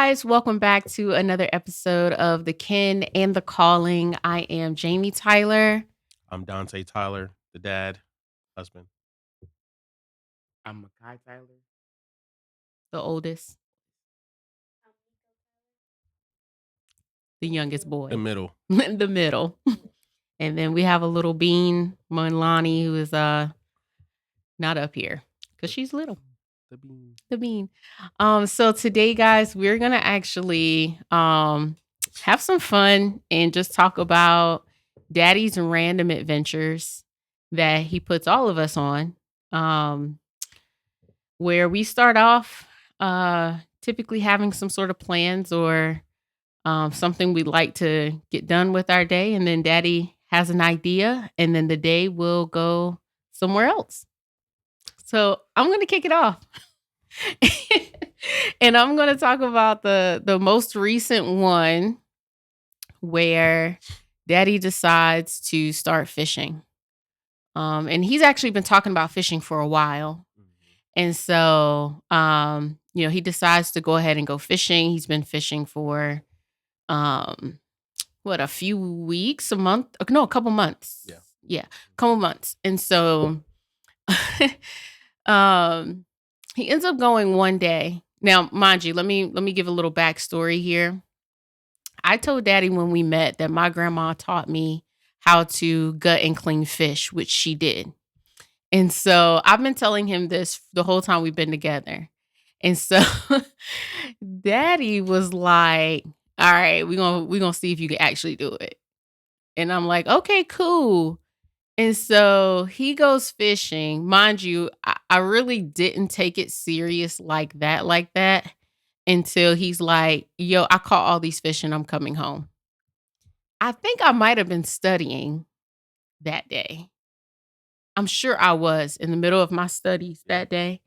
guys, welcome back to another episode of The Kin and the Calling. I am Jamie Tyler. I'm Dante Tyler, the dad, husband. I'm Makai Tyler. The oldest, the youngest boy, The middle. the middle. And then we have a little bean, Monlani, who is not up here because she's little. The bean. The bean. So today, guys, we're gonna actually have some fun and just talk about Daddy's random adventures that he puts all of us on. Where we start off typically having some sort of plans or something we'd like to get done with our day, and then Daddy has an idea, and then the day will go somewhere else. So I'm going to kick it off. And I'm going to talk about the most recent one where Daddy decides to start fishing. And he's actually been talking about fishing for a while. And so, he decides to go ahead and go fishing. He's been fishing for, a few weeks, a month? No, a couple months. Yeah, a couple months. And so, he ends up going one day. Now, mind you, let me give a little backstory here. I told Daddy when we met that my grandma taught me how to gut and clean fish, which she did. And so I've been telling him this the whole time we've been together. And so Daddy was like, all right, we're gonna see if you can actually do it. And I'm like, okay, cool. And so he goes fishing. Mind you, I really didn't take it serious like that until he's like, yo, I caught all these fish and I'm coming home. I think I might have been studying that day. I'm sure I was in the middle of my studies that day.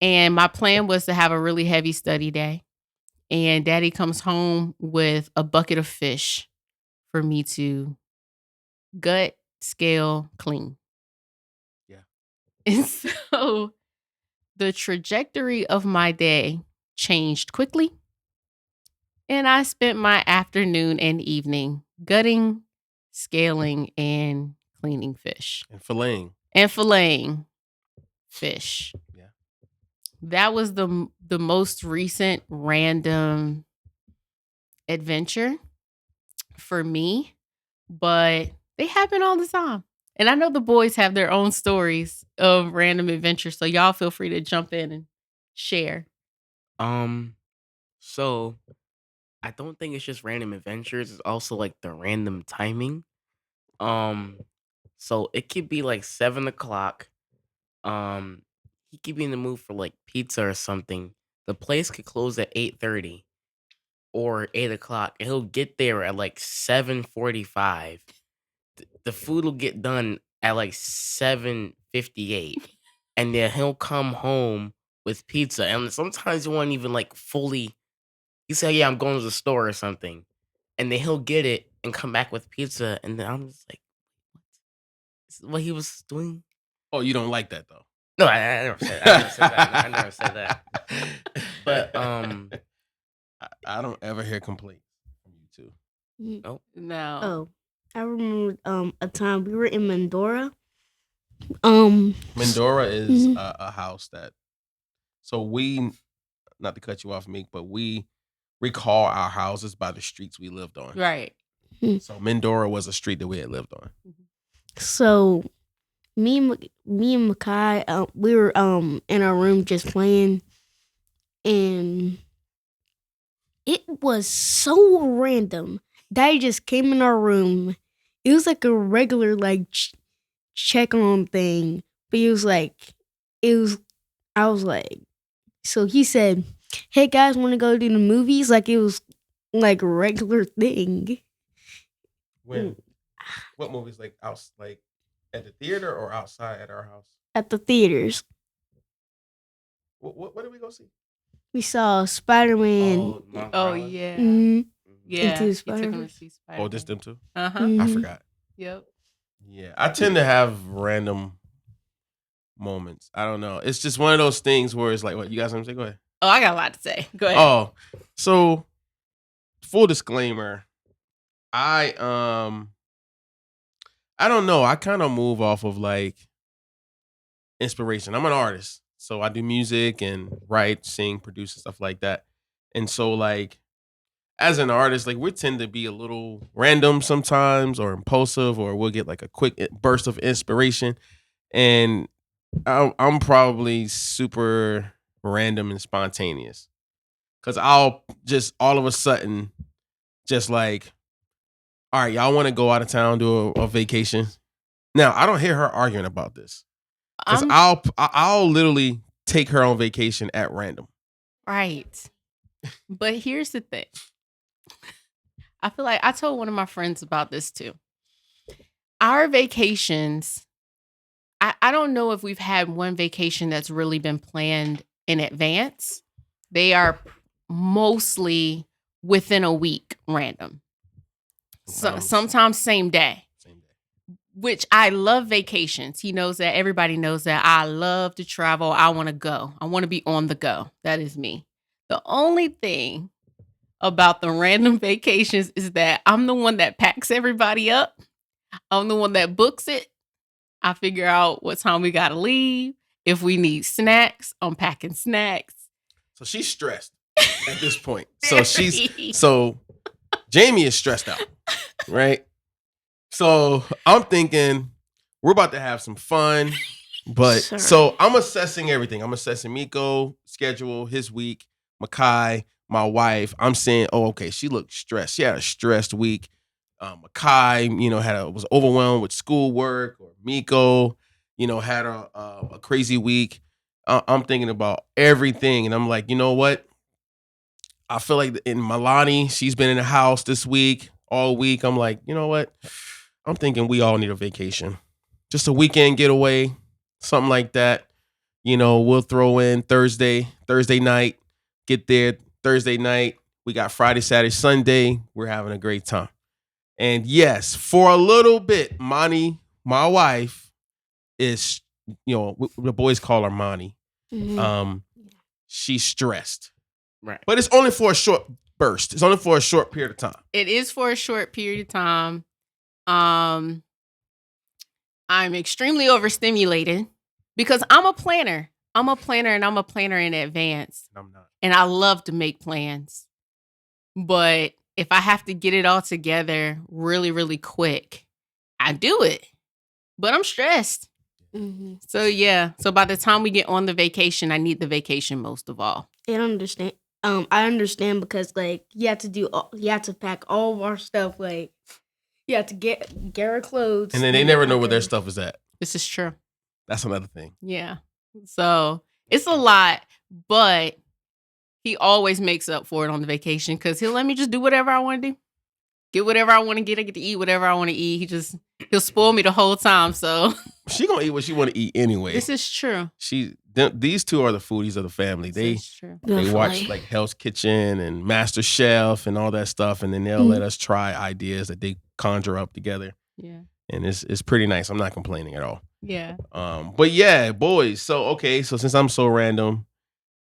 And my plan was to have a really heavy study day. And Daddy comes home with a bucket of fish for me to gut, scale, clean. Yeah. And so the trajectory of my day changed quickly. And I spent my afternoon and evening gutting, scaling, and cleaning fish. And filleting. Fish. Yeah. That was the most recent random adventure for me, but they happen all the time. And I know the boys have their own stories of random adventures, so y'all feel free to jump in and share. So I don't think it's just random adventures. It's also like the random timing. So it could be like 7 o'clock. He could be in the mood for like pizza or something. The place could close at 8:30 or 8 o'clock, and he'll get there at like 7:45. The food will get done at like 7:58, and then he'll come home with pizza. And sometimes he won't even like fully. He said, "Yeah, I'm going to the store or something," and then he'll get it and come back with pizza. And then I'm just like, "What? This is what he was doing?" Oh, you don't like that though? No, I never said. I never said that. I never said that. But I don't ever hear complaints from you two. Nope. No. Oh, I remember a time we were in Mandora. Mandora is a house that. So we, not to cut you off, Meek, but we recall our houses by the streets we lived on. Right. So Mandora was a street that we had lived on. So me and Makai, we were in our room just playing, and it was so random. Daddy just came in our room. It was like a regular like check on thing, but I was like, so he said, "Hey guys, want to go to the movies?" Like it was like a regular thing. When? What movies? Like at the theater or outside at our house? At the theaters. What did we go see? We saw Spider-Man. Oh yeah. Mhm. Yeah. Into He took him Spider-Man. to see Spider-Man. Oh, just them two? Uh-huh. Mhm. I forgot. Yep. Yeah, I tend to have random moments. I don't know. It's just one of those things where it's like, what, you guys want to say? Go ahead. Oh, I got a lot to say. Go ahead. Oh, so full disclaimer, I I don't know. I kind of move off of like inspiration. I'm an artist, so I do music and write, sing, produce, and stuff like that. And so, like, as an artist, like, we tend to be a little random sometimes, or impulsive, or we'll get like a quick burst of inspiration. And I'm probably super random and spontaneous because I'll just all of a sudden just like, all right, y'all want to go out of town, do a vacation. Now I don't hear her arguing about this because I'm I'll literally take her on vacation at random. right. But here's the thing. I feel like I told one of my friends about this too. Our vacations, I don't know if we've had one vacation that's really been planned in advance. They are mostly within a week random. So sometimes same day. Same day. Which I love vacations. He knows that. Everybody knows that. I love to travel. I want to go. I want to be on the go. That is me. The only thing about the random vacations is that I'm the one that packs everybody up. I'm the one that books it. I figure out what time we got to leave. If we need snacks, I'm packing snacks. So she's stressed at this point. So Jamie is stressed out, right? So I'm thinking we're about to have some fun, but Sure. so I'm assessing everything. I'm assessing Miko schedule, his week, Makai, my wife. I'm saying, oh, okay, she looked stressed. She had a stressed week. Makai, was overwhelmed with schoolwork, or Miko, had a crazy week. I'm thinking about everything, and I'm like, you know what? I feel like in Milani, she's been in the house this week, all week. I'm like, you know what? I'm thinking we all need a vacation. Just a weekend getaway, something like that. We'll throw in Thursday night, get there Thursday night. We got Friday, Saturday, Sunday. We're having a great time. And yes, for a little bit, Mani, my wife, is, the boys call her Mani. Mhm. She's stressed. Right. But it's only for a short burst. It's only for a short period of time. It is for a short period of time. I'm extremely overstimulated because I'm a planner. I'm a planner and I'm a planner in advance. I'm not. And I love to make plans. But if I have to get it all together really, really quick, I do it. But I'm stressed. Mhm. So yeah. So by the time we get on the vacation, I need the vacation most of all. I understand. I understand because like you have to pack all of our stuff. Like you have to get our clothes, And then they never know where their stuff is at. This is true. That's another thing. Yeah. So it's a lot, but he always makes up for it on the vacation because he'll let me just do whatever I want to do. Get whatever I want to get. I get to eat whatever I want to eat. He'll spoil me the whole time. So She gonna eat what she want to eat anyway. this is true. These two are the foodies of the family. They This is true. they watch like Hell's Kitchen and Master Chef and all that stuff, and then they'll let us try ideas that they conjure up together. Yeah. And it's pretty nice. I'm not complaining at all. Yeah. But yeah, boys. So okay, so since I'm so random,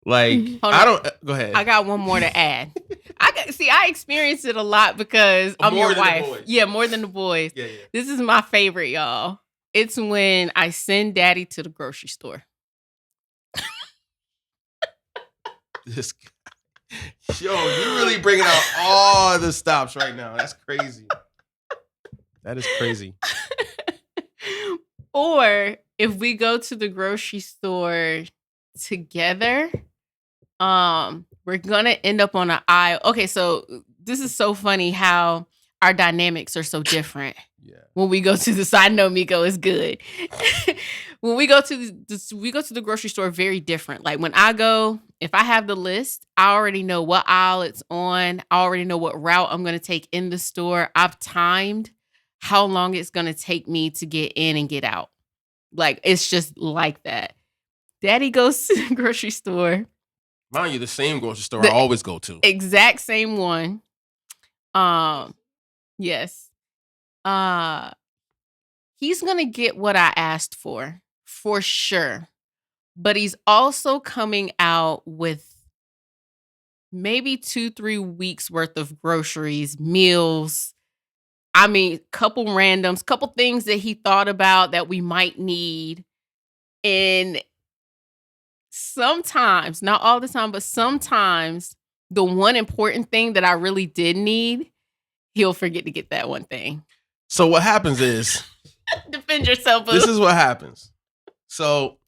like Hold I on. don't go ahead. I got one more to add. I experienced it a lot because I'm More your than the wife. boys. Yeah, more than the boys. Yeah. This is my favorite, y'all. It's when I send daddy to the grocery store. This guy. Yo, you really bringing out all the stops right now. That's crazy. That is crazy. Or if we go to the grocery store together, we're gonna end up on an aisle. Okay, so this is so funny how our dynamics are so different. Yeah. When we go to the side, know Miko is good. When we go to the grocery store, very different. Like when I go, if I have the list, I already know what aisle it's on. I already know what route I'm gonna take in the store. I've timed how long it's gonna take me to get in and get out. Like it's just like that. Daddy goes to the grocery store, Mind you, the same grocery store The- I always go to. exact same one. Yes. He's gonna get what I asked for sure. But he's also coming out with maybe 2-3 weeks worth of groceries, meals. I mean, couple randoms, couple things that he thought about that we might need. And sometimes, not all the time, but sometimes the one important thing that I really did need, he'll forget to get that one thing. So what happens is, Defend yourself. this is what happens. So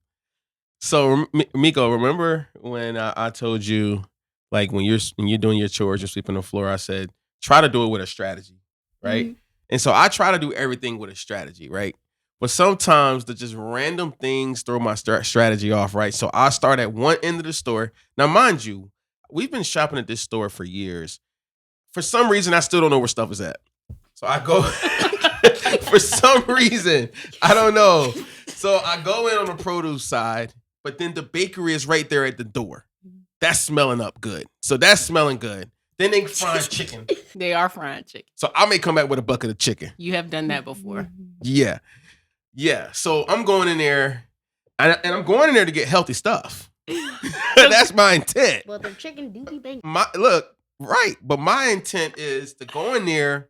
Miko, remember when I told you, like when you're doing your chores, you're sweeping the floor, I said, try to do it with a strategy, right? Mhm. And so I try to do everything with a strategy, right? But sometimes the just random things throw my strategy off, right? So I start at one end of the store. Now, mind you, we've been shopping at this store for years. For some reason, I still don't know where stuff is at. So I go, for some reason, I don't know. So I go in on the produce side, but then the bakery is right there at the door. That's smelling up good. So that's smelling good. Then they frying chicken. They are frying chicken. So I may come back with a bucket of chicken. You have done that before. Yeah. Yeah. So I'm going in there, and I'm going in there to get healthy stuff. That's my intent. Well, the chicken do be banging. Right. But my intent is to go in there.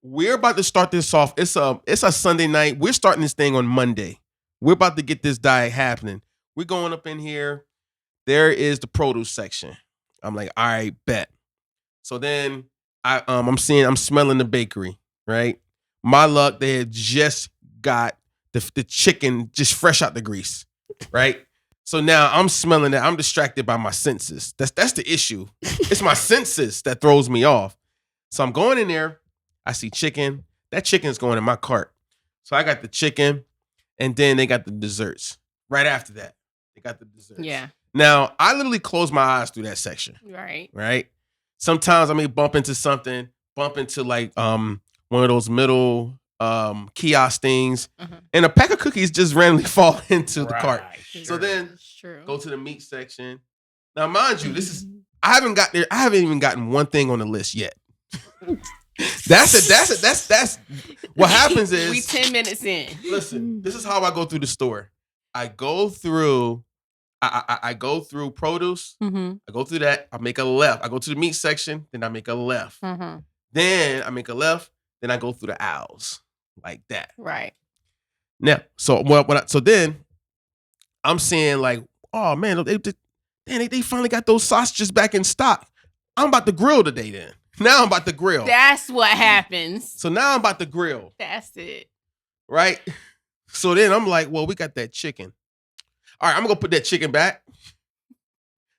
We're about to start this off. It's a Sunday night. We're starting this thing on Monday. We're about to get this diet happening. We're going up in here. There is the produce section. I'm like, all right, bet. So then I'm smelling the bakery, right? My luck, they had just got the chicken just fresh out the grease, right? So now I'm smelling that. I'm distracted by my senses. That's the issue. It's my senses that throws me off. So I'm going in there. I see chicken. That chicken's going in my cart. So I got the chicken, and then they got the desserts. Right after that, they got the desserts. Yeah. Now, I literally close my eyes through that section. Right. Sometimes I may bump into like one of those middle kiosk things, and a pack of cookies just randomly fall into the cart. Sure. So then That's true. go to the meat section. Now, mind you, I haven't even gotten one thing on the list yet. That's what happens is we 10 minutes in. Listen, this is how I go through the store. I go through produce. Mm-hmm. I go through that. I make a left. I go to the meat section. Then I make a left. Mm-hmm. Then I make a left. Then I go through the aisles like that. Right. Now, so then I'm saying like, oh man, they finally got those sausages back in stock. I'm about to grill today. Then now I'm about to grill. That's what happens. So now I'm about to grill. That's it. Right. So then I'm like, well, we got that chicken. All right, I'm gonna put that chicken back.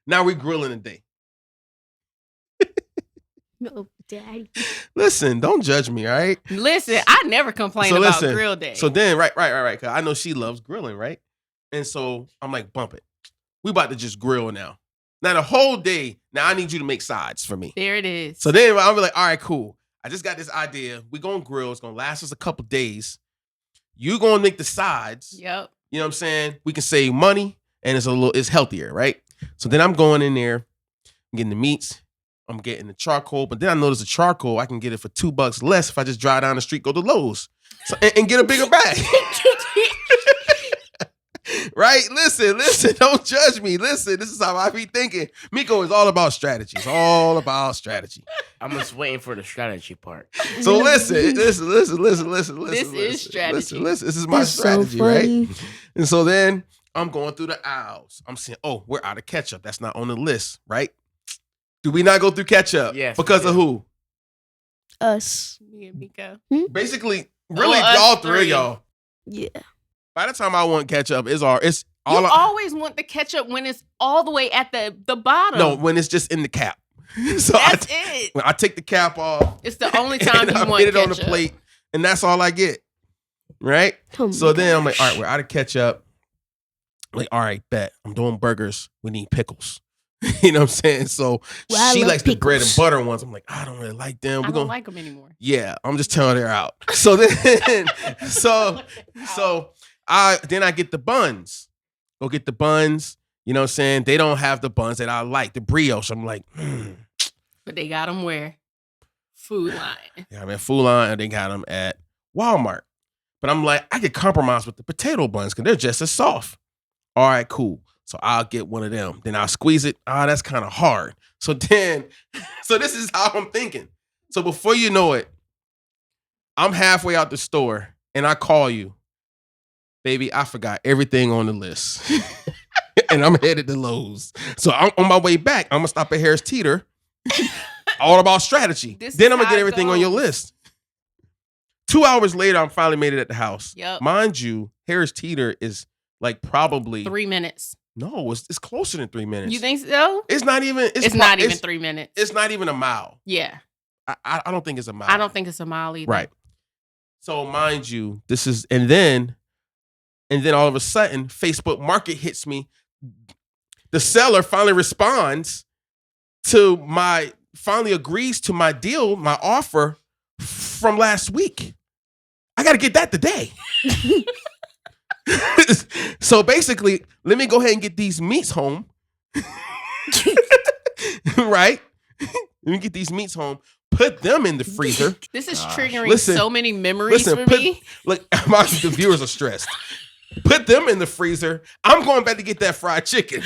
Now we grilling today. No, Daddy. Listen, don't judge me, all right? Listen, I never complain about grill day. So then, right. Cause I know she loves grilling, right? And so I'm like, bump it. We about to just grill now. Now the whole day, now I need you to make sides for me. There it is. So then I'm like, all right, cool. I just got this idea. We're gonna grill. It's gonna last us a couple days. You gonna make the sides. Yep. You know what I'm saying? We can save money and it's healthier, right? So then I'm going in there, I'm getting the meats, I'm getting the charcoal, but then I notice the charcoal, I can get it for $2 less if I just drive down the street, go to Lowe's, and get a bigger bag. Right? Listen, don't judge me. Listen, this is how I be thinking. Miko is all about strategy. It's all about strategy. I'm just waiting for the strategy part. So listen. This is strategy. Listen, this is my That's strategy, so funny. right? And so then I'm going through the aisles. I'm saying, oh, we're out of ketchup. That's not on the list, right? Do we not go through ketchup? Yes, Because we of do. who? Us. Me and Miko. Basically, really, us all three of three. y'all. Yeah. By the time I want ketchup, it's all You always want the ketchup when it's all the way at the bottom. no, when it's just in the cap. So That's it. when I take the cap off, It's the only time and you I want get it on the ketchup. plate, and that's all I get. Right? Oh So my then I'm like, all right, gosh. we're out of ketchup. Like, all right, bet. I'm doing burgers. We need pickles. You know what I'm saying? So Well, I she love likes the bread and pickles. butter ones. I'm like, I don't really like them. I We're don't gonna like them anymore. yeah, I'm just telling her out. So then so I get the buns. Go get the buns. You know what I'm saying? They don't have the buns that I like, the brioche. I'm like, But they got them where? Food Line. yeah, I'm at Food Line and they got them at Walmart. But I'm like, I could compromise with the potato buns because they're just as soft. All right, cool. So I'll get one of them. Then I'll squeeze it. That's kind of hard. So this is how I'm thinking. So before you know it, I'm halfway out the store and I call you. Baby, I forgot everything on the list. And I'm headed to Lowe's. So I'm on my way back. I'm going to stop at Harris Teeter. All about strategy. Then I'm going to get everything on your list. 2 hours later, I'm finally made it at the house. Yep. Mind you, Harris Teeter is like probably 3 minutes. No, it's closer than 3 minutes. You think so? It's not even. It's not even 3 minutes. It's not even a mile. Yeah. I don't think it's a mile. I don't think it's a mile either. Right. So mind you, this is and then all of a sudden, Facebook Market hits me. The seller finally responds to finally agrees to my deal, my offer from last week. I got to get that today. So basically, let me go ahead and get these meats home. Right? Let me get these meats home. Put them in the freezer. This is triggering so many memories for me. Look, the viewers are stressed. Put them in the freezer. I'm going back to get that fried chicken.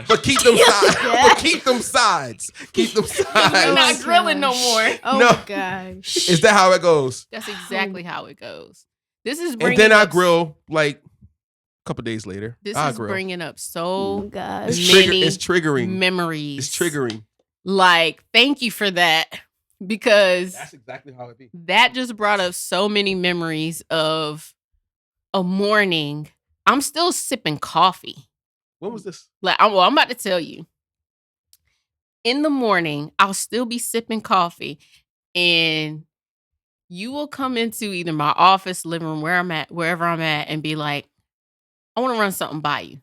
But keep them sides. But keep them sides. Keep them sides. We're not grilling no more. Oh No. my gosh. Is that how it goes? That's exactly how it goes. This is And bringing then I up, grill like a couple days later. This I is grill. bringing up Oh so my gosh. It's triggering. memories. It's triggering. Like, thank you for that, because That's exactly how it be. that just brought up so many memories of a morning. I'm still sipping coffee. When was this? Like, I'm about to tell you. In the morning, I'll still be sipping coffee, and you will come into either my office, living room, wherever I'm at, and be like, I want to run something by you.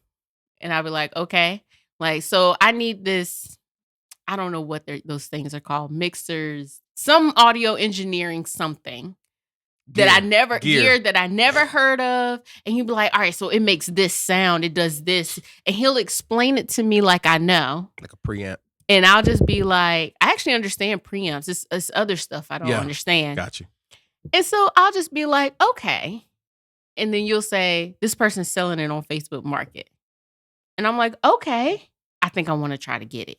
And I'll be like, okay. Like, so I need this, I don't know what those things are called, mixers, some audio engineering something that I never heard of. And you'd be like, all right, so it makes this sound, it does this. And he'll explain it to me like I know. Like a preamp. And I'll just be like, I actually understand preamps. It's other stuff I don't understand. Got you. And so I'll just be like, okay. And then you'll say, this person's selling it on Facebook Market. And I'm like, okay, I think I want to try to get it.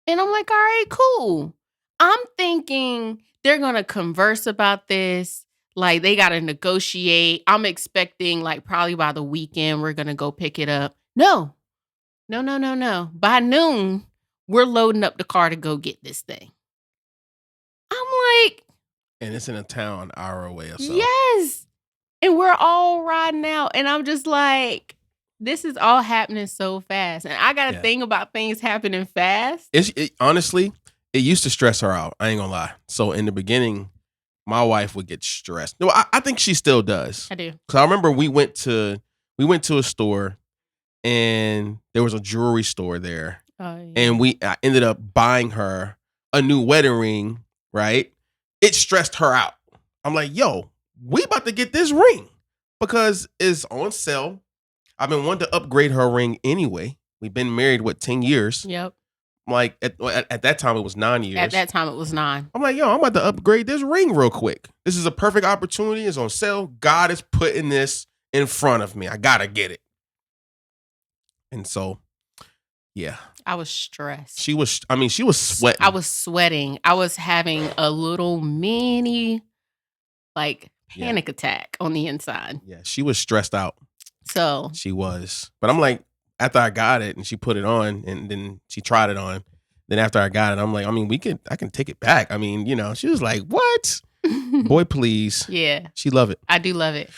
And I'm like, all right, cool. I'm thinking they're going to converse about this. Like, they got to negotiate. I'm expecting, like, probably by the weekend, we're going to go pick it up. No. By noon, we're loading up the car to go get this thing. I'm like, And it's in a town an hour away or so. yes. And we're all riding out. And I'm just like, this is all happening so fast. And I got to think about things happening fast. Honestly, it used to stress her out. I ain't gonna lie. So in the beginning, my wife would get stressed. No, I think she still does. I do. Because I remember we went to a store, and there was a jewelry store there. Oh, yeah. And I ended up buying her a new wedding ring, right? It stressed her out. I'm like, yo, we about to get this ring because it's on sale. I've been wanting to upgrade her ring anyway. We've been married, 10 years? Yep. Like, at that time, it was 9 years. At that time, it was 9. I'm like, yo, I'm about to upgrade this ring real quick. This is a perfect opportunity. It's on sale. God is putting this in front of me. I got to get it. And so, yeah. I was stressed. She was sweating. I was sweating. I was having a little mini, panic attack on the inside. Yeah, she was stressed out. So. She was. But I'm like, after I got it and she put it on and then she tried it on, then after I got it, I'm like, I can take it back. She was like, what? Boy, please. Yeah. She love it. I do love it.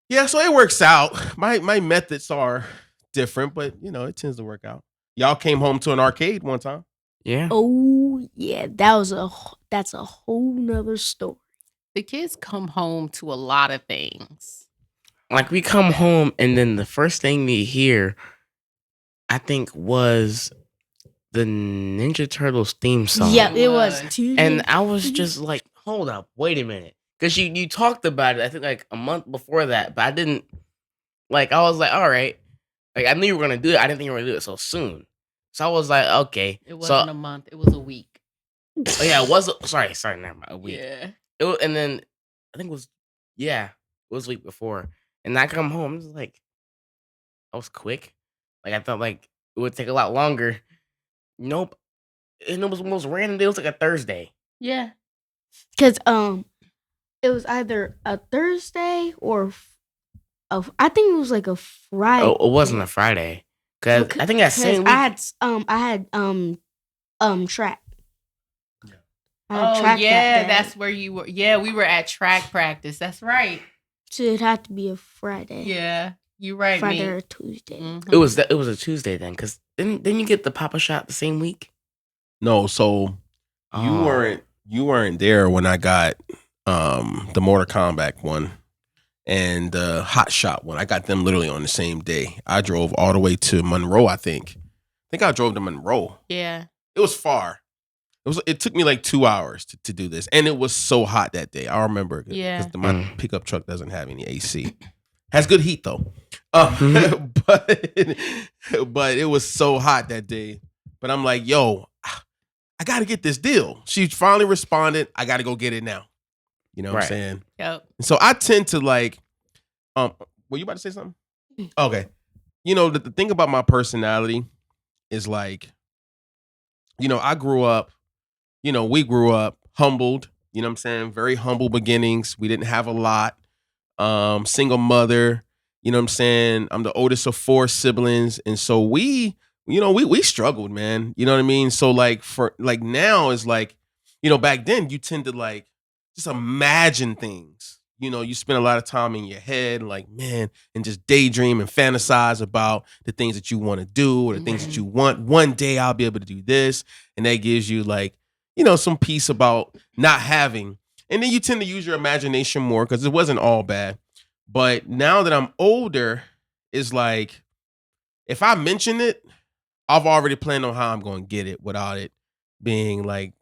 Yeah, so it works out. My methods are different, but it tends to work out. Y'all came home to an arcade one time. Yeah. Oh yeah, that's a whole nother story. The kids come home to a lot of things. Like, we come home and then the first thing we hear, I think, was the Ninja Turtles theme song. Yeah, it was too. And I was just like, hold up, wait a minute. Because you talked about it, I think, like a month before that, but I didn't, I was like, all right. Like, I knew you were going to do it. I didn't think you were going to do it so soon. So I was like, okay. It wasn't a month. It was a week. Oh, yeah, it was. Sorry, never mind. A week. Yeah. And then I think it was a week before. And I come home, I was like, That was quick. Like I thought like it would take a lot longer. Nope. And it was the most random day. It was like a Thursday. Yeah. Because it was either a Thursday or I think it was like a Friday. Oh, it wasn't a Friday. Cause I think that same week. I had track. I had Oh track that yeah, day. that's where you were. Yeah, we were at track practice. That's right. So it had to be a Friday. Yeah, you're right. Friday me. or Tuesday. Mhm. It was a Tuesday then. Cause didn't you get the Papa shot the same week? No, so Oh. you weren't there when I got the Mortal Kombat one and the Hot Shot one. I got them literally on the same day. I drove all the way to Monroe, I think. I think I drove to Monroe. Yeah. It was far. It took me like 2 hours to do this. And it was so hot that day. I remember Yeah. because my pickup truck doesn't have any AC. Has good heat though. Mhm. But it was so hot that day. But I'm like, yo, I got to get this deal. She finally responded. I got to go get it now. You know what I'm Right. saying? Yep. And so I tend to like, were you about to say something? Okay. You know, the thing about my personality is like, you know, I grew up, you know, we grew up humbled, you know what I'm saying? Very humble beginnings. We didn't have a lot. Single mother, you know what I'm saying? I'm the oldest of 4 siblings. And so we struggled, man. You know what I mean? So like for like now is like, you know, back then you tend to like just imagine things. You know, you spend a lot of time in your head, like, man, and just daydream and fantasize about the things that you want to do or the things that you want. One day I'll be able to do this. And that gives you like, you know, some peace about not having. And then you tend to use your imagination more because it wasn't all bad. But now that I'm older, it's like, if I mention it, I've already planned on how I'm going to get it without it being like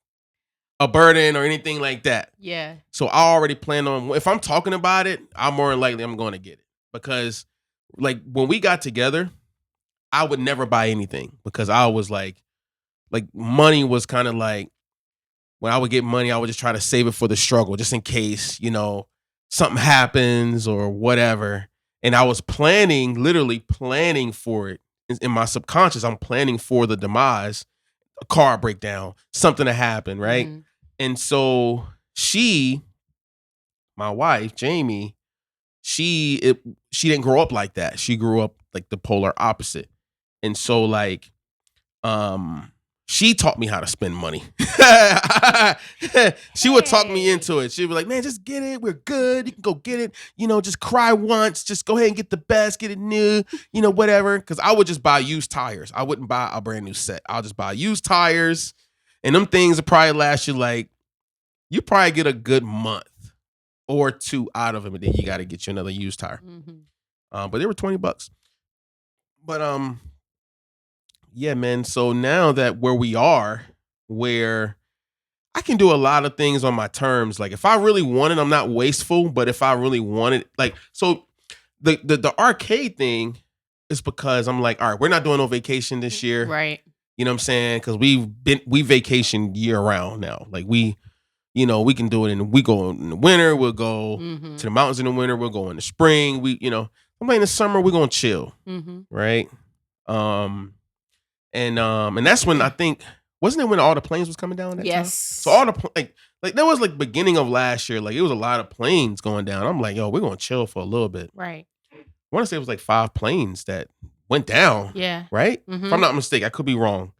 a burden or anything like that. Yeah. So I already plan on, if I'm talking about it, I'm more than likely I'm going to get it. Because like when we got together, I would never buy anything because I was like money was kind of like, when I would get money, I would just try to save it for the struggle, just in case, you know, something happens or whatever. And I was literally planning for it in my subconscious. I'm planning for the demise, a car breakdown, something to happen, right? Mhm. And so my wife, Jamie, she didn't grow up like that. She grew up like the polar opposite. And so like, she taught me how to spend money. She would talk me into it. She'd be like, man, just get it. We're good. You can go get it. You know, just cry once. Just go ahead and get the best, get it new, you know, whatever. Because I would just buy used tires. I wouldn't buy a brand new set. I'll just buy used tires. And them things will probably last you like, you probably get a good month or 2 out of them. And then you got to get you another used tire. Mhm. But they were $20. But yeah, man. So now that where we are, where I can do a lot of things on my terms. Like if I really want it, I'm not wasteful. But if I really want it, like so the arcade thing is because I'm like, all right, we're not doing no vacation this year. Right. You know what I'm saying? Because we vacation year round now. Like we can do it we go in the winter, we'll go Mhm. to the mountains in the winter, we'll go in the spring. I'm like in the summer, we're gonna chill. Mhm. Right. And that's when I think, wasn't it when all the planes was coming down at that time? Yes. So all the like there was like beginning of last year, like it was a lot of planes going down. I'm like, yo, we're gonna chill for a little bit. Right. I want to say it was like 5 planes that went down. Yeah. Right? If I'm not mistaken, I could be wrong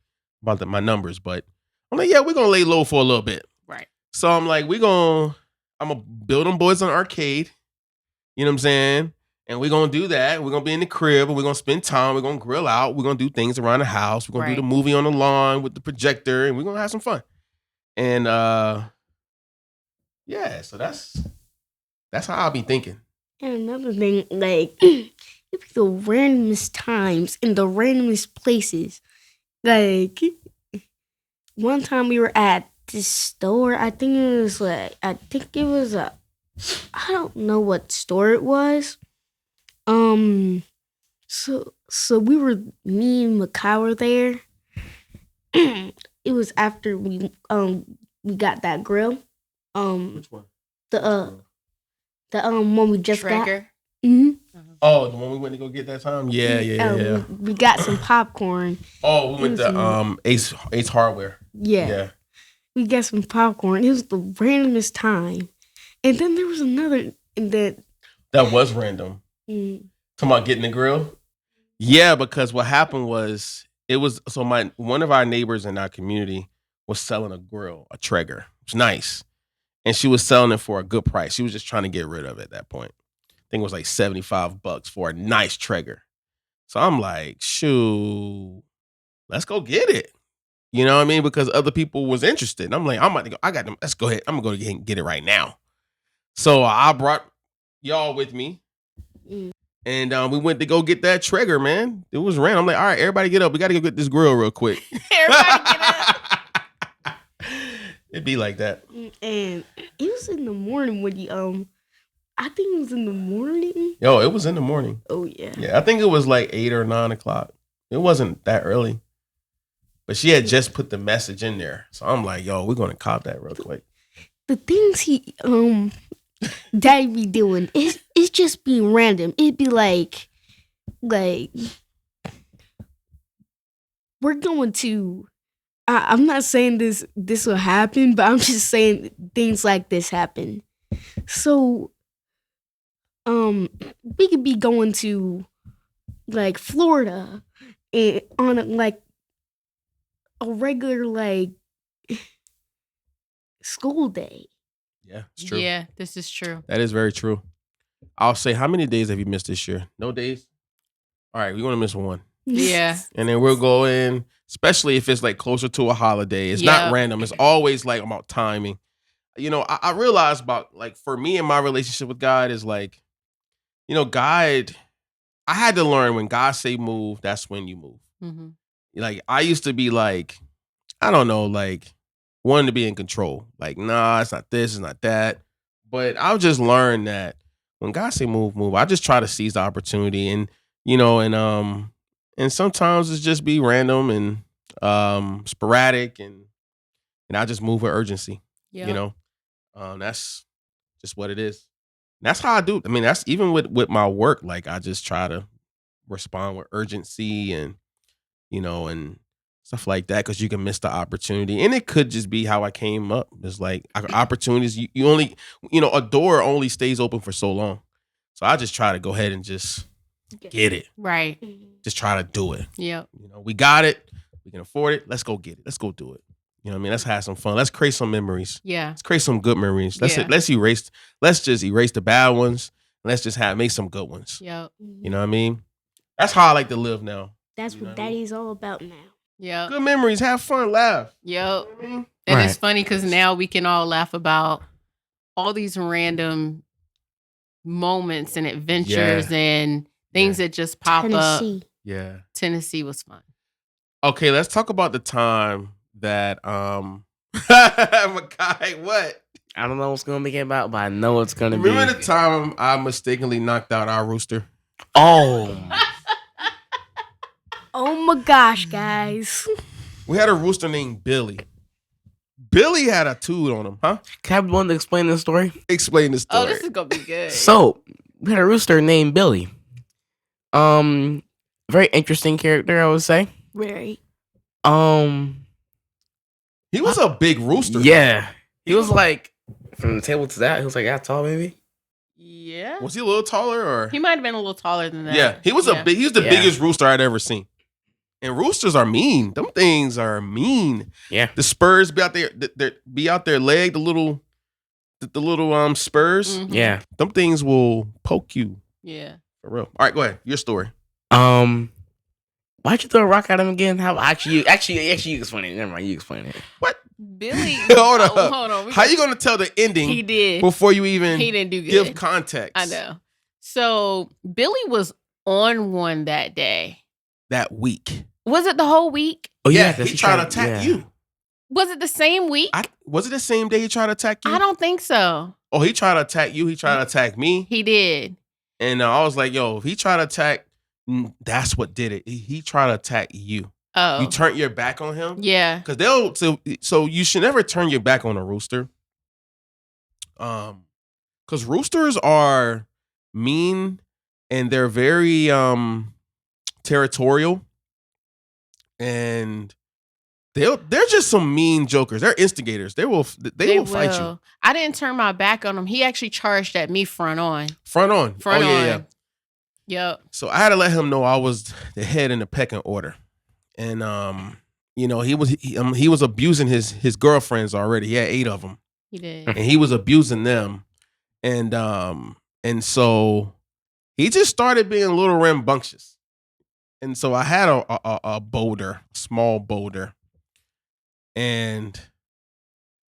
about my numbers, but I'm like, yeah, we're gonna lay low for a little bit. Right. So I'm like, I'm gonna build them boys on arcade. You know what I'm saying? And we're gonna do that. We're gonna be in the crib and we're gonna spend time. We're gonna grill out. We're gonna do things around the house. We're gonna do the Right. movie on the lawn with the projector, and we're gonna have some fun. And yeah, so that's how I'll be thinking. And another thing, like, it be the randomest times in the randomest places. Like, one time we were at this store. I don't know what store it was. So me and Makai were there. It was after we got that grill. Which one? The one we just got. Traeger. hmm Oh, the one we went to go get that time? Yeah. We got some popcorn. Oh, we went It was to Ace Hardware. Yeah. We got some popcorn. It was the randomest time. And then there was another that was random. mm, Talking about getting the grill? Yeah, because what happened was one of our neighbors in our community was selling a grill, a Traeger. It's nice. And she was selling it for a good price. She was just trying to get rid of it at that point. I think it was like $75 for a nice Traeger. So I'm like, shoot, let's go get it. You know what I mean? Because other people was interested. And I'm like, I'm about to go. I got them. Let's go ahead. I'm going to go get it right now. So I brought y'all with me. mm. And we went to go get that Traeger, man. It was random. I'm like, all right, everybody get up. We got to go get this grill real quick. Everybody get up. It'd be like that. And it was in the morning when you I think it was in the morning. Yo, it was in the morning. Oh yeah. Yeah, I think it was like 8 or 9 o'clock. It wasn't that early. But she had just put the message in there. So I'm like, yo, we're going to cop that real quick. The things he Daddy be doing, it's just being random. It'd be like we're going to I'm not saying this will happen, but I'm just saying things like this happen. So we could be going to like Florida and on like a regular like school day. Yeah, it's true. Yeah, this is true. That is very true. I'll say, how many days have you missed this year? No days? All right, we want to miss one. Yeah. And then we'll go in, especially if it's like closer to a holiday. It's not random. It's always like about timing. You know, I realize about like for me and my relationship with God is like, you know, God, I had to learn when God say move, that's when you move. Mm-hmm. Like I used to be like, I don't know, like wanting to be in control. Like, nah, it's not this, it's not that. But I've just learned that when God say move, move, I just try to seize the opportunity. And, you know, and sometimes it's just be random and sporadic and I just move with urgency. Yep. You know. That's just what it is. And that's how I do. I mean, that's even with my work. Like I just try to respond with urgency and, you know, and stuff like that because you can miss the opportunity. And it could just be how I came up. It's like opportunities. You only, you know, a door only stays open for so long. So I just try to go ahead and just get it. Right. Just try to do it. Yep. You know, we got it. We can afford it. Let's go get it. Let's go do it. You know what I mean? Let's have some fun. Let's create some memories. Yeah. Let's create some good memories. Let's just erase the bad ones. Let's just make some good ones. Yep. You know what I mean? That's how I like to live now. That's what Daddy's all about now. Yep. Good memories, have fun, laugh. Yep. You know what I mean? And Right. it's funny because now we can all laugh about all these random moments and adventures and things that just pop Tennessee. up. Yeah. Tennessee was fun. Okay, let's talk about the time that Makai, what? I don't know what's gonna be about, but I know it's gonna Remember be. the time I mistakenly knocked out our rooster? Oh, Oh my gosh, guys. We had a rooster named Billy. Billy had a toot on him, huh? can I have one to explain the story? Explain the story. Oh, this is gonna be good. So we had a rooster named Billy. Very interesting character, I would say. Very. He was a big rooster. Yeah, he was like from the table to that. He was like that tall, maybe. Yeah. Was he a little taller or? He might have been a little taller than that. Yeah, he was he was the Yeah. biggest rooster I'd ever seen. And roosters are mean. Them things are mean. Yeah. The spurs be out there, be out their leg, the little spurs. Mhm. Yeah. Them things will poke you Yeah. for real. All right, go ahead. Your story. Why'd you throw a rock at him again? How actually you explain it. Never mind, you explain it. What? Billy. Hold up. Hold on. How you gonna tell the ending He did. before you even He didn't do good. give context? I know. So Billy was on one that day. That week. Was it the whole week? Oh Yeah, 'cause he tried to attack yeah. you. Was it the same week? Was it the same day he tried to attack you? I don't think so. Oh, he tried to attack you. He tried to attack me. He did. And I was like, yo, if he tried to attack, that's what did it. He tried to attack you. Oh. You turned your back on him? Yeah. Because so you should never turn your back on a rooster. Because roosters are mean, and they're very territorial, and they're just some mean jokers. They're instigators. They will fight you. I didn't turn my back on him. He actually charged at me front on. Front on. Yeah. Yep. So I had to let him know I was the head in the pecking order, and he was abusing his girlfriends already. He had 8 of them. He did, and he was abusing them, and so he just started being a little rambunctious, and so I had a boulder, a small boulder, and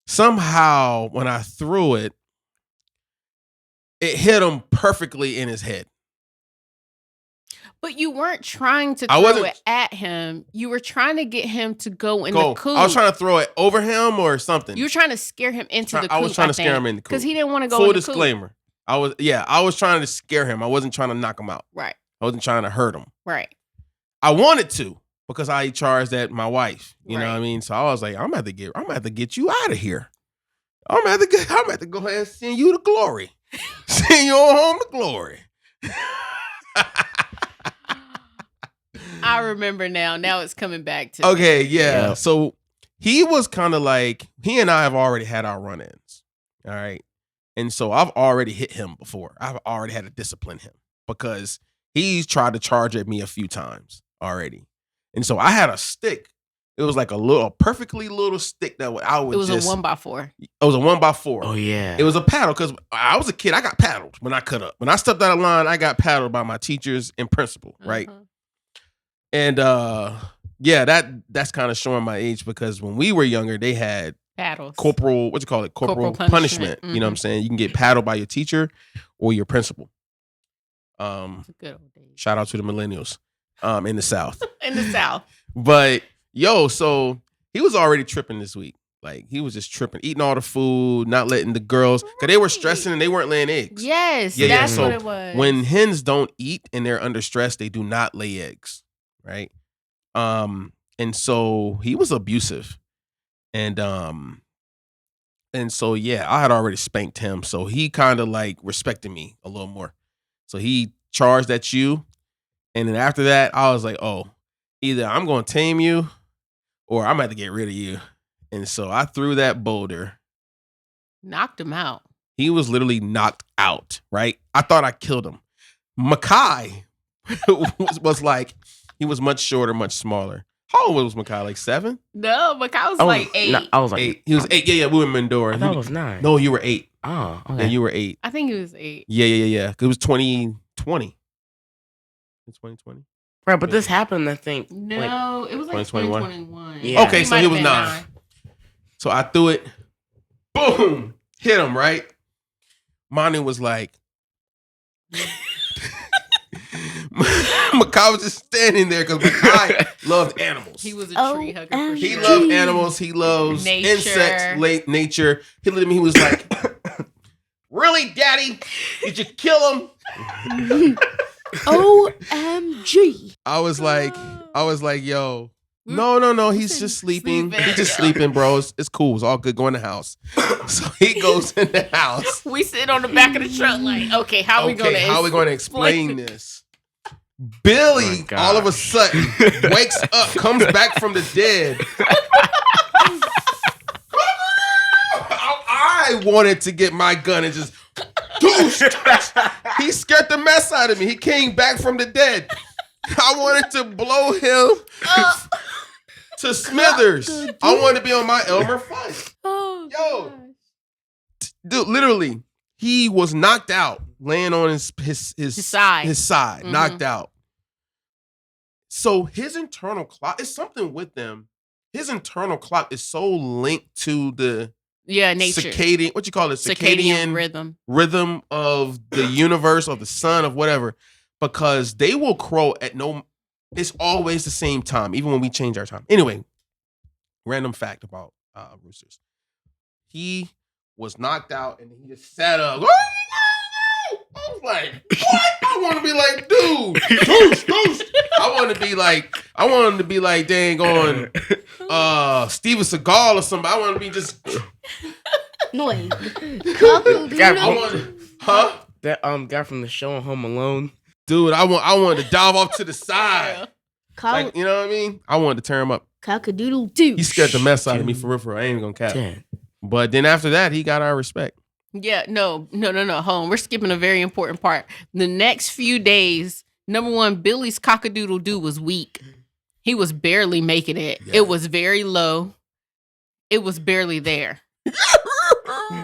somehow when I threw it, it hit him perfectly in his head. But you weren't trying to throw it at him. You were trying to get him to go in the coop. I was trying to throw it over him or something. You were trying to scare him into the coop. I was trying to scare him in the coop. Because he didn't want to go in the coop. Full disclaimer. I was trying to scare him. I wasn't trying to knock him out. Right. I wasn't trying to hurt him. Right. I wanted to because I charged at my wife. You know what I mean? So I was like, I'm gonna have to get you out of here. I'm gonna have to go ahead and send you to glory. Send you on home to glory. I remember now. Now it's coming back to me. Yeah. So he was kind of like, he and I have already had our run-ins. All right. And so I've already hit him before. I've already had to discipline him because he's tried to charge at me a few times already. And so I had a stick. It was like a perfectly little stick that I would just. It was a 1x4. It was a 1x4. Oh, yeah. It was a paddle because I was a kid. I got paddled when I cut up. When I stepped out of line, I got paddled by my teachers and principal, right? And that's kind of showing my age because when we were younger, they had paddles. Corporal punishment. You know what I'm saying? You can get paddled by your teacher or your principal. Good old days. Shout out to the millennials in the South. In the South. But so he was already tripping this week. Like he was just tripping, eating all the food, not letting the girls, because they were stressing and they weren't laying eggs. Yes, that's what it was. When hens don't eat and they're under stress, they do not lay eggs. Right. And so he was abusive. And so I had already spanked him. So he kind of like respected me a little more. So he charged at you. And then after that, I was like, oh, either I'm gonna tame you or I'm gonna have to get rid of you. And so I threw that boulder. Knocked him out. He was literally knocked out, right? I thought I killed him. Makai was like, he was much shorter, much smaller. How old was Makai? Like 7? No, Makai was like 8. No, I was like 8. He was 8. Yeah, we were in Mendora. I thought it was 9. No, you were 8. Oh, okay. Yeah, you were 8. I think he was 8. Yeah. It was 2020. It's 2020. Right, but this happened, I think. No, it was like 2021. Yeah. Okay, so he was 9. So I threw it. Boom. Hit him, right? Monty was like, Makai was just standing there because Makai loved animals. He was a tree hugger for sure. He loved animals. He loves insects, nature. He looked at me. He was like, really, Daddy? Did you kill him? OMG. I was like, yo, no. He's just sleeping. He's just sleeping, bro. It's cool. It's all good. Go in the house. So he goes in the house. We sit on the back of the truck like, okay, how are we going to explain this? Billy, all of a sudden, wakes up, comes back from the dead. I wanted to get my gun and just, he scared the mess out of me. He came back from the dead. I wanted to blow him to smithers. I wanted to be on my Elmer fight. Yo, dude, literally, he was knocked out, laying on his side, knocked out. So his internal clock, it's something with them. His internal clock is so linked to the nature. Circadian, what you call it? Circadian rhythm of the universe, of the sun, of whatever. Because they will crow it's always the same time, even when we change our time. Anyway, random fact about roosters. He was knocked out and he just sat up. I was like, what? I want to be like, dude, Goose. I want to be like, dang on Steven Seagal or somebody. I want to be just That guy from the show Home Alone. Dude, I wanted to dive off to the side. Cock- Like, you know what I mean? I wanted to tear him up. Cock-a-doodle-doo. He scared the mess out of me for real. I ain't even gonna cap. Damn. But then after that, he got our respect. Yeah, no. Hold on. We're skipping a very important part. The next few days, number one, Billy's cock-a-doodle-doo was weak. He was barely making it. Yeah. It was very low. It was barely there.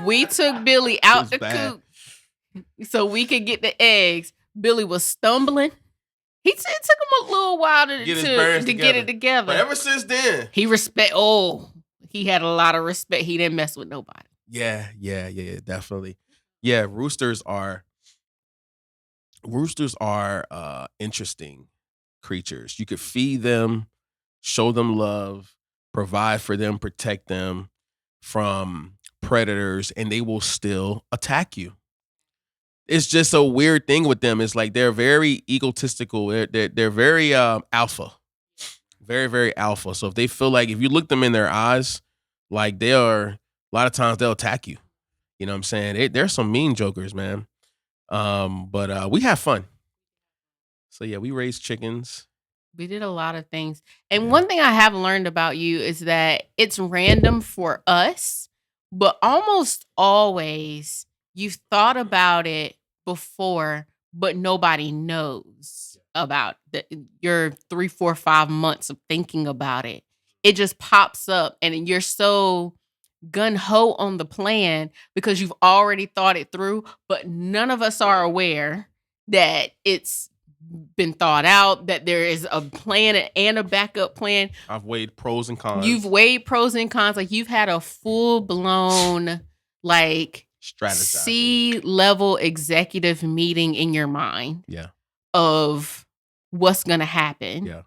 We took Billy out the bad. coop so we could get the eggs. Billy was stumbling. It took him a little while to Get his bearings get it together. But ever since then, He had a lot of respect. He didn't mess with nobody. yeah, definitely. Yeah, roosters are interesting creatures. You could feed them, show them love, provide for them, protect them from predators, and they will still attack you. It's just a weird thing with them. It's like they're very egotistical. They're very alpha, very, very alpha. So if you look them in their eyes, like a lot of times they'll attack you. You know what I'm saying? They're some mean jokers, man. But we have fun. So yeah, we raise chickens. We did a lot of things. And Yeah. one thing I have learned about you is that it's random for us, but almost always you've thought about it before, but nobody knows about your 3, 4, 5 months of thinking about it. It just pops up and you're so gun-ho on the plan because you've already thought it through, but none of us are aware that it's been thought out, that there is a plan and a backup plan. I've weighed pros and cons. You've weighed pros and cons. Like you've had a full-blown like strategized. C-level executive meeting in your mind. Yeah. Of what's gonna happen. Yeah.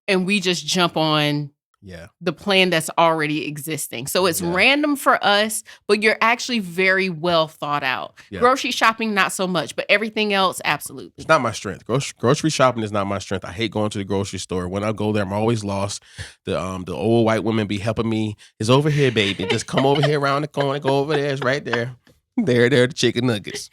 And we just jump on Yeah. the plan that's already existing. So it's Yeah. random for us, but you're actually very well thought out. Yeah. Grocery shopping, not so much, but everything else, absolutely. It's not my strength. Grocery shopping is not my strength. I hate going to the grocery store. When I go there, I'm always lost. The old white women be helping me. It's over here, baby. Just come over here around the corner. Go over there. It's right there. There, the chicken nuggets.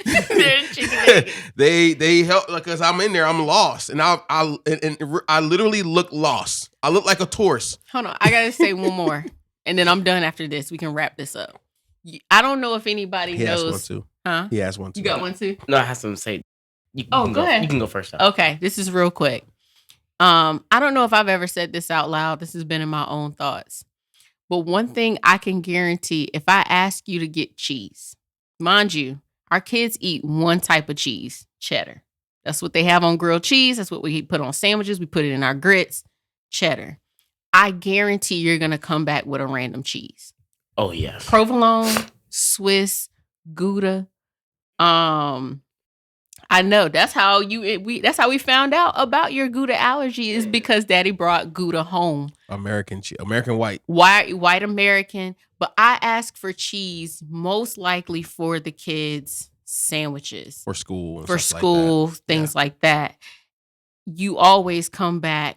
They help because I'm in there. I'm lost, and I literally look lost. I look like a tourist. Hold on, I gotta say one more, and then I'm done after this. We can wrap this up. I don't know if anybody He has knows. one too. Huh? He has one too. You got one too? No, I have something to say. You can go ahead. You can go first. Though. Okay, this is real quick. I don't know if I've ever said this out loud. This has been in my own thoughts. But one thing I can guarantee, if I ask you to get cheese, mind you, our kids eat one type of cheese, cheddar. That's what they have on grilled cheese. That's what we put on sandwiches. We put it in our grits, cheddar. I guarantee you're going to come back with a random cheese. Oh, yes. Provolone, Swiss, Gouda. I know that's how we found out about your Gouda allergy is because Daddy brought Gouda home. American cheese, American white. White American. But I ask for cheese most likely for the kids' sandwiches. For school. Things like that. You always come back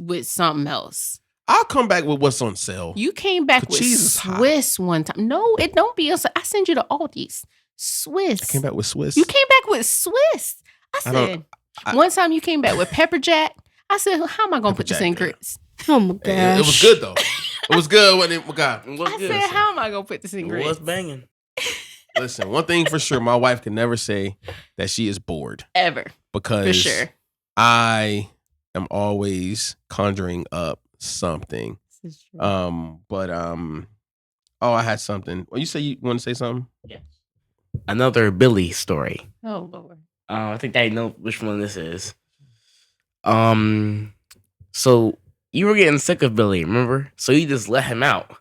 with something else. I'll come back with what's on sale. You came back with cheese is hot. Swiss one time. No, it don't be. I send you to Aldi's. Swiss. I came back with Swiss. You came back with Swiss. I said, one time you came back with pepper jack. I said, how am I going to put this in grits? Oh my gosh. It was good though. It was good when it got. I said, how am I going to put this in grits? What's banging? Listen, one thing for sure, my wife can never say that she is bored. Ever. Because for sure. I am always conjuring up something. This is true. I had something. Well, you want to say something? Yes. Another Billy story. Oh Lord. I think I know which one this is. So you were getting sick of Billy, remember? So you just let him out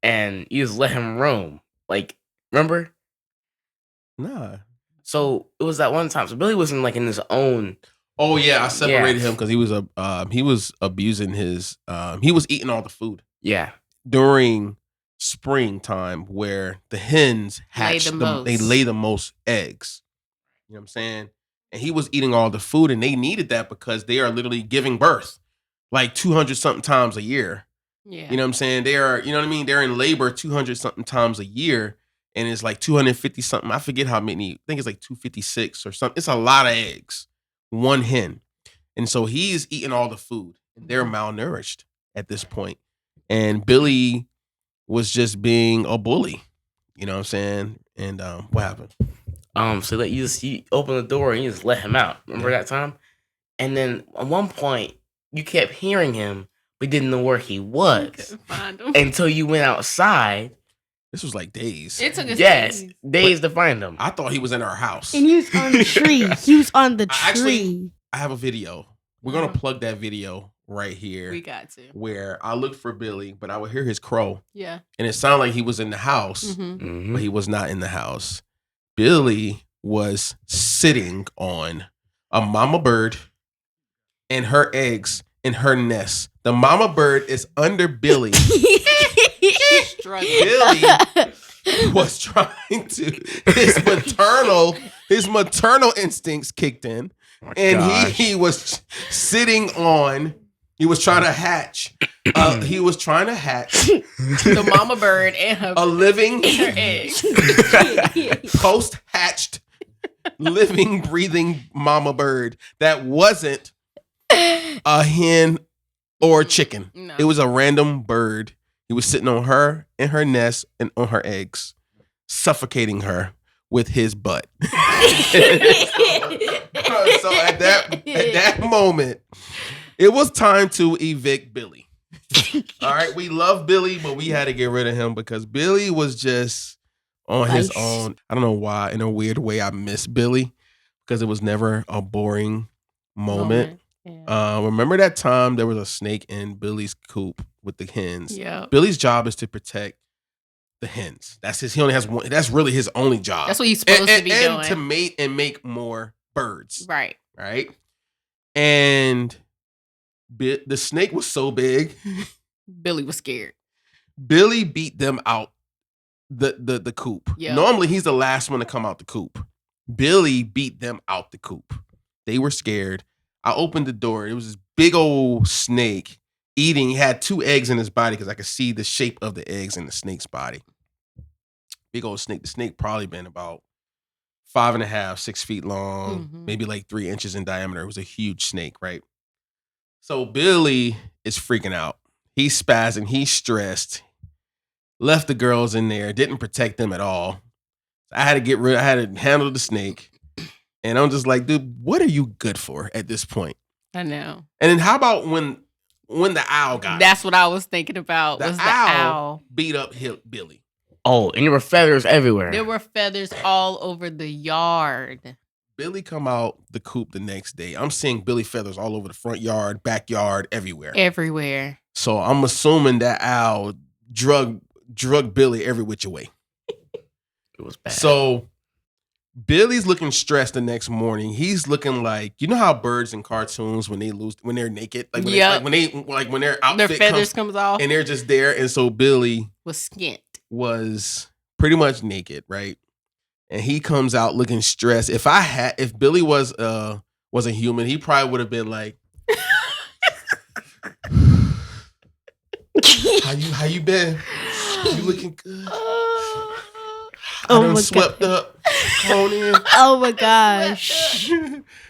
and you just let him roam. Like, remember? Nah. So it was that one time. So Billy wasn't like in his own. Oh yeah, I separated him because he was abusing his. He was eating all the food. Yeah. During springtime, where the hens hatch, they lay the most eggs. You know what I'm saying? And he was eating all the food, and they needed that because they are literally giving birth like 200 something times a year. Yeah. You know what I'm saying? They are, you know what I mean? They're in labor 200 something times a year, and it's like 250 something. I forget how many. I think it's like 256 or something. It's a lot of eggs. one hen. And so he's eating all the food. And they're malnourished at this point. And Billy was just being a bully. You know what I'm saying? And what happened? So that you open the door and you just let him out. Remember that time? And then at one point you kept hearing him, but didn't know where he was. Couldn't find him. Until you went outside. This was like days. It took us days to find him. I thought he was in our house. And he was on the tree. He was on the tree. Actually, I have a video. We're going to plug that video right here. We got to. Where I looked for Billy, but I would hear his crow. Yeah. And it sounded like he was in the house, Mm-hmm. but he was not in the house. Billy was sitting on a mama bird and her eggs in her nest. The mama bird is under Billy. Billy was trying to his maternal instincts kicked in, and he was sitting on. He was trying to hatch. The mama bird and her a living her eggs. post-hatched, living, breathing mama bird that wasn't a hen or a chicken. No. It was a random bird. He was sitting on her in her nest and on her eggs, suffocating her with his butt. So at that moment, it was time to evict Billy. All right, we love Billy, but we had to get rid of him because Billy was just on his own. I don't know why. In a weird way, I miss Billy because it was never a boring moment. Yeah. Remember that time there was a snake in Billy's coop with the hens? Yeah. Billy's job is to protect the hens. He only has one. That's really his only job. That's what he's supposed to be doing. And to mate and make more birds. Right. Right. And the snake was so big. Billy was scared. Billy beat them out the coop. Yeah. Normally he's the last one to come out the coop. Billy beat them out the coop. They were scared. I opened the door. It was this big old snake eating. He had 2 eggs in his body because I could see the shape of the eggs in the snake's body. Big old snake. The snake probably been about 5.5, 6 feet long, maybe like 3 inches in diameter. It was a huge snake, right? So Billy is freaking out. He's spazzing. He's stressed. Left the girls in there. Didn't protect them at all. I had to handle the snake. And I'm just like, dude, what are you good for at this point? I know. And then how about when the owl got That's what I was thinking about. the Was the owl owl. beat up Billy. Oh, and there were feathers everywhere. There were feathers all over the yard. Billy come out the coop the next day. I'm seeing Billy feathers all over the front yard, backyard, everywhere. Everywhere. So I'm assuming that owl drug Billy every which way. It was bad. So Billy's looking stressed the next morning. He's looking like, you know how birds in cartoons when they're naked, like when their outfit Their feathers comes off and they're just there. And so Billy was skint. was pretty much naked, right? And he comes out looking stressed. If Billy was a human, he probably would have been like, how you been? You looking good? I done swept up. Come on in. Oh my gosh.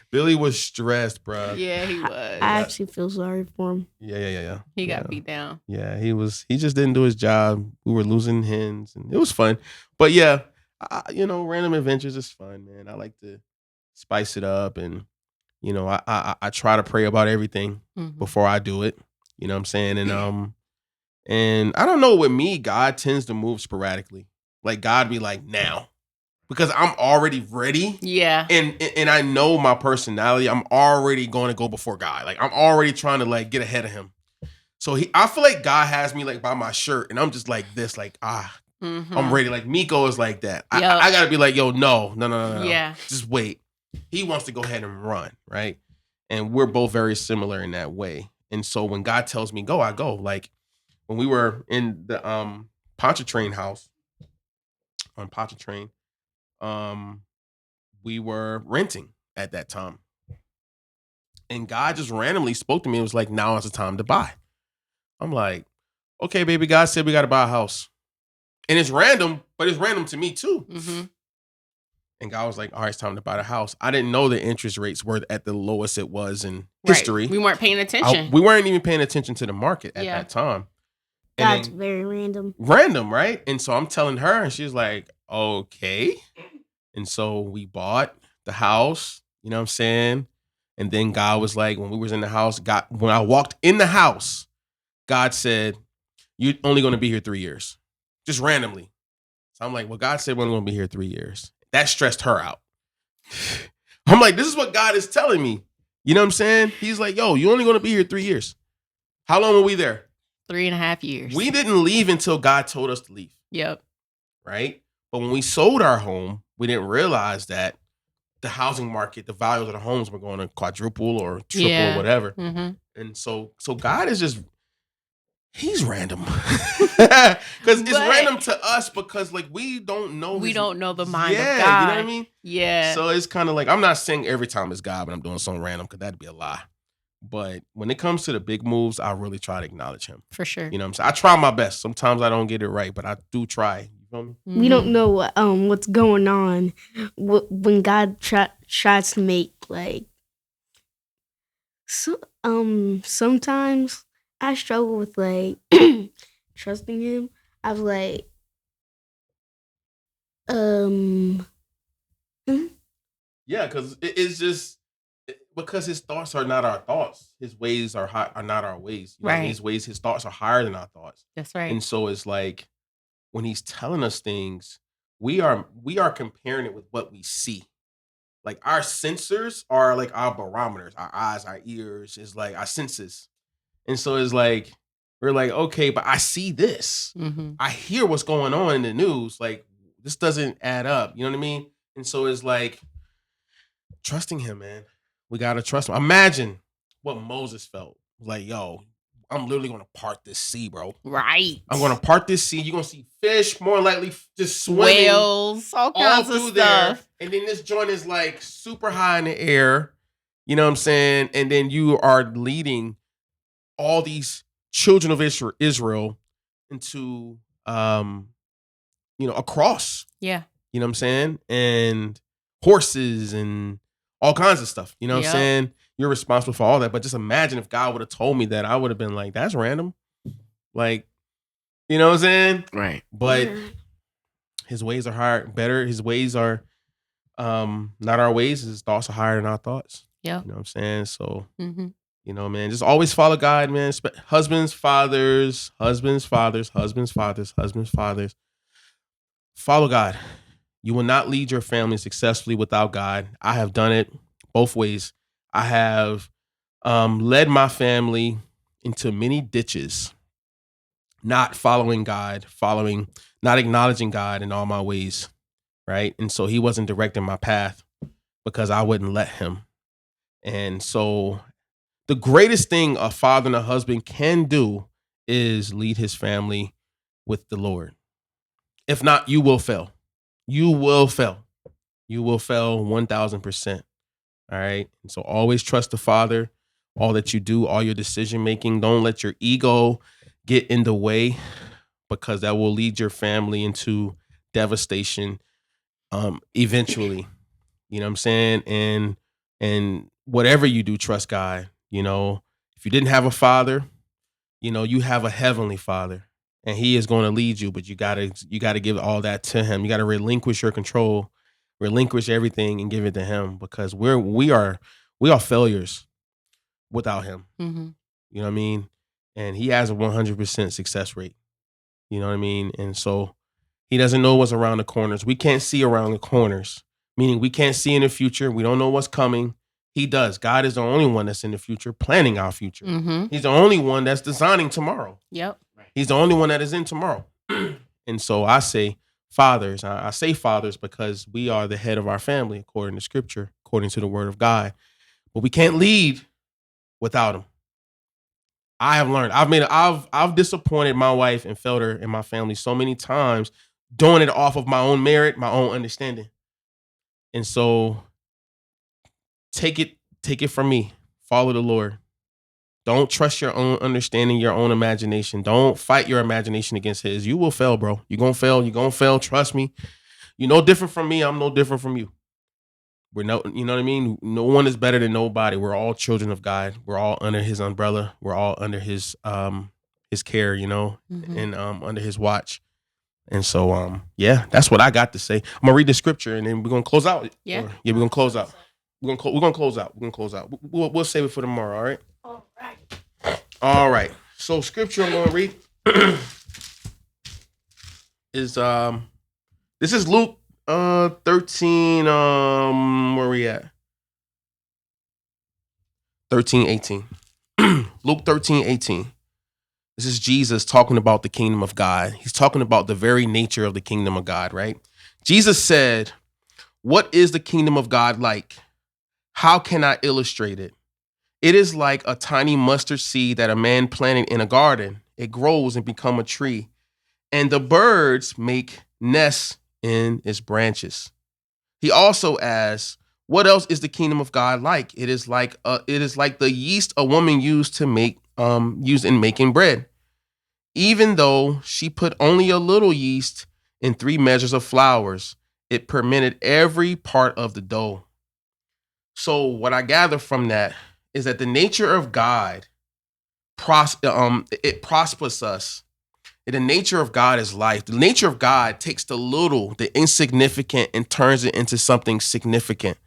Billy was stressed, bro. Yeah, he was. I actually feel sorry for him. Yeah. He got beat down. Yeah, he just didn't do his job. We were losing hens, and it was fun. But yeah, random adventures is fun, man. I like to spice it up, and I try to pray about everything before I do it. You know what I'm saying? And I don't know, with me, God tends to move sporadically. Like God be like, now. Because I'm already ready. Yeah. And I know my personality. I'm already going to go before God. Like I'm already trying to like get ahead of him. So I feel like God has me like by my shirt and I'm just like this, like, I'm ready. Like Miko is like that. I gotta be like, yo, no. Yeah. Just wait. He wants to go ahead and run, right? And we're both very similar in that way. And so when God tells me go, I go. Like when we were in the Pontchartrain house on Pontchartrain, we were renting at that time. And God just randomly spoke to me and was like, now is the time to buy. I'm like, okay, baby, God said we got to buy a house. And it's random, but it's random to me too. Mm-hmm. And God was like, all right, it's time to buy the house. I didn't know the interest rates were at the lowest it was in Right. history. We weren't paying attention. We weren't even paying attention to the market at Yeah. that time. That's very random. Random, right? And so I'm telling her, and she's like, okay. And so we bought the house, you know what I'm saying? And then God was like, when we was in the house, when I walked in the house, God said, you're only going to be here 3 years. Just randomly. So I'm like, well, God said we're only going to be here 3 years. That stressed her out. I'm like, this is what God is telling me. You know what I'm saying? He's like, yo, you're only going to be here 3 years. How long were we there? 3.5 years. We didn't leave until God told us to leave. Yep. Right? But when we sold our home, we didn't realize that the housing market, the values of the homes were going to quadruple or triple or whatever. Mm-hmm. And so God is just, he's random. Because it's random to us because like we don't know. We don't know the mind of God. You know what I mean? Yeah. So it's kind of like, I'm not saying every time it's God when I'm doing something random because that'd be a lie. But when it comes to the big moves, I really try to acknowledge him. For sure. You know what I'm saying? I try my best. Sometimes I don't get it right, but I do try. You feel me? We don't know what's going on when God tries to make like. So sometimes I struggle with like trusting him. I was like, Yeah, because it's just because his thoughts are not our thoughts. His ways are not our ways. You know what I mean? Right. His thoughts are higher than our thoughts. That's right. And so it's like when he's telling us things, we are comparing it with what we see. Like our sensors are like our barometers, our eyes, our ears is like our senses. And so it's like, we're like, okay, but I see this. Mm-hmm. I hear what's going on in the news. Like this doesn't add up. You know what I mean? And so it's like trusting him, man. We got to trust him. Imagine what Moses felt. Like, yo, I'm literally going to part this sea, bro. Right. I'm going to part this sea. You're going to see fish, more likely just swimming. Whales, all kinds of stuff. There. And then this joint is like super high in the air. You know what I'm saying? And then you are leading all these children of Israel into, across. Yeah. You know what I'm saying? And horses and all kinds of stuff. You know what I'm saying? You're responsible for all that. But just imagine if God would have told me that, I would have been like, that's random. Like, you know what I'm saying? Right. But his ways are higher, better. His ways are not our ways. His thoughts are higher than our thoughts. Yeah. You know what I'm saying? So, you know, man, just always follow God, man. Husbands, fathers. Follow God. You will not lead your family successfully without God. I have done it both ways. I have led my family into many ditches, not following God, not acknowledging God in all my ways, right? And so he wasn't directing my path because I wouldn't let him. And so the greatest thing a father and a husband can do is lead his family with the Lord. If not, you will fail. You will fail. You will fail 1,000%. All right. And so always trust the Father, all that you do, all your decision making. Don't let your ego get in the way because that will lead your family into devastation eventually. You know what I'm saying? And whatever you do, trust God. You know, if you didn't have a father, you know, you have a heavenly Father. And he is going to lead you, but you gotta give all that to him. You gotta relinquish your control, relinquish everything, and give it to him because we are failures without him. Mm-hmm. You know what I mean? And he has a 100% success rate. You know what I mean? And so he doesn't know what's around the corners. We can't see around the corners, meaning we can't see in the future. We don't know what's coming. He does. God is the only one that's in the future, planning our future. Mm-hmm. He's the only one that's designing tomorrow. Yep. He's the only one that is in tomorrow. And so I say fathers. I say fathers because we are the head of our family, according to scripture, according to the word of God. But we can't lead without him. I have learned. I've disappointed my wife and failed her and my family so many times, doing it off of my own merit, my own understanding. And so take it from me. Follow the Lord. Don't trust your own understanding, your own imagination. Don't fight your imagination against his. You will fail, bro. You're going to fail. You're going to fail. Trust me. You're no different from me. I'm no different from you. We're no, you know what I mean? No one is better than nobody. We're all children of God. We're all under his umbrella. We're all under his care, Mhm. and under his watch. And so yeah, that's what I got to say. I'm gonna read the scripture and then we're gonna close out. Yeah. We're gonna close out. We're gonna close out. We'll save it for tomorrow, all right? All right. So scripture I'm gonna read is this is Luke 13, where we at? 13:18. Luke 13:18. This is Jesus talking about the kingdom of God. He's talking about the very nature of the kingdom of God, right? Jesus said, "What is the kingdom of God like? How can I illustrate it? It is like a tiny mustard seed that a man planted in a garden. It grows and becomes a tree, and the birds make nests in its branches." He also asks, "What else is the kingdom of God like? It is like the yeast a woman used in making bread. Even though she put only a little yeast in 3 measures of flours, it permitted every part of the dough." So what I gather from that is that the nature of God it prospers us. The nature of God is life. The nature of God takes the little, the insignificant, and turns it into something significant.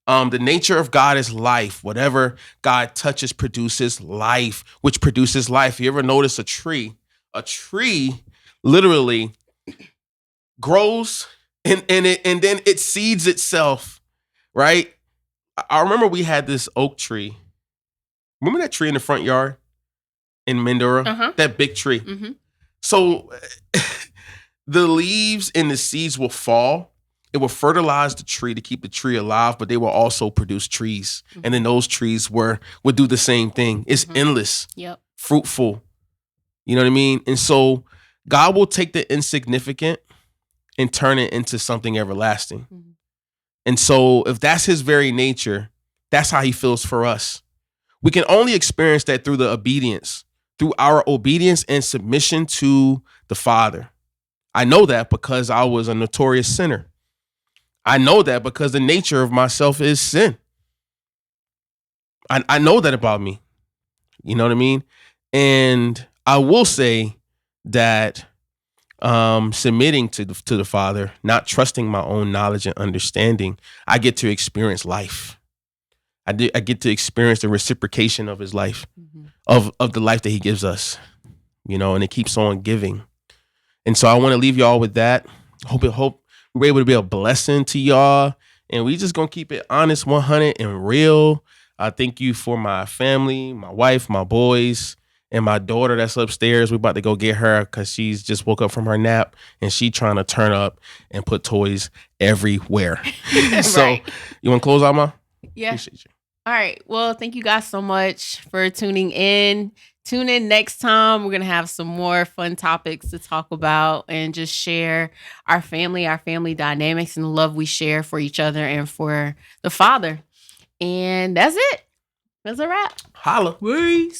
Mhm. The nature of God is life. Whatever God touches produces life, which produces life. You ever notice a tree? A tree literally grows and then it seeds itself, right? I remember we had this oak tree. Remember that tree in the front yard in Mendora? Uh-huh. That big tree. Mhm. So the leaves and the seeds will fall. It will fertilize the tree to keep the tree alive, but they will also produce trees. And then those trees would do the same thing. It's Mhm. endless, Yep. fruitful. You know what I mean? And so God will take the insignificant and turn it into something everlasting. Mhm. And so if that's his very nature, that's how he feels for us. We can only experience that through the obedience, through our obedience and submission to the Father. I know that because I was a notorious sinner. I know that because the nature of myself is sin. I know that about me. You know what I mean? And I will say that submitting to the Father, not trusting my own knowledge and understanding, I get to experience life. I get to experience the reciprocation of his life, Mhm. of the life that he gives us, and it keeps on giving. And so I want to leave y'all with that. Hope we're able to be a blessing to y'all. And we just gonna keep it honest, 100 and real. I thank you for my family, my wife, my boys, and my daughter that's upstairs. We're about to go get her because she's just woke up from her nap and she trying to turn up and put toys everywhere. So Right. you want to close out, Ma? Yeah. Appreciate you. All right. Well, thank you guys so much for tuning in. Tune in next time. We're going to have some more fun topics to talk about and just share our family dynamics, and the love we share for each other and for the Father. And that's it. That's a wrap. Holla. Peace.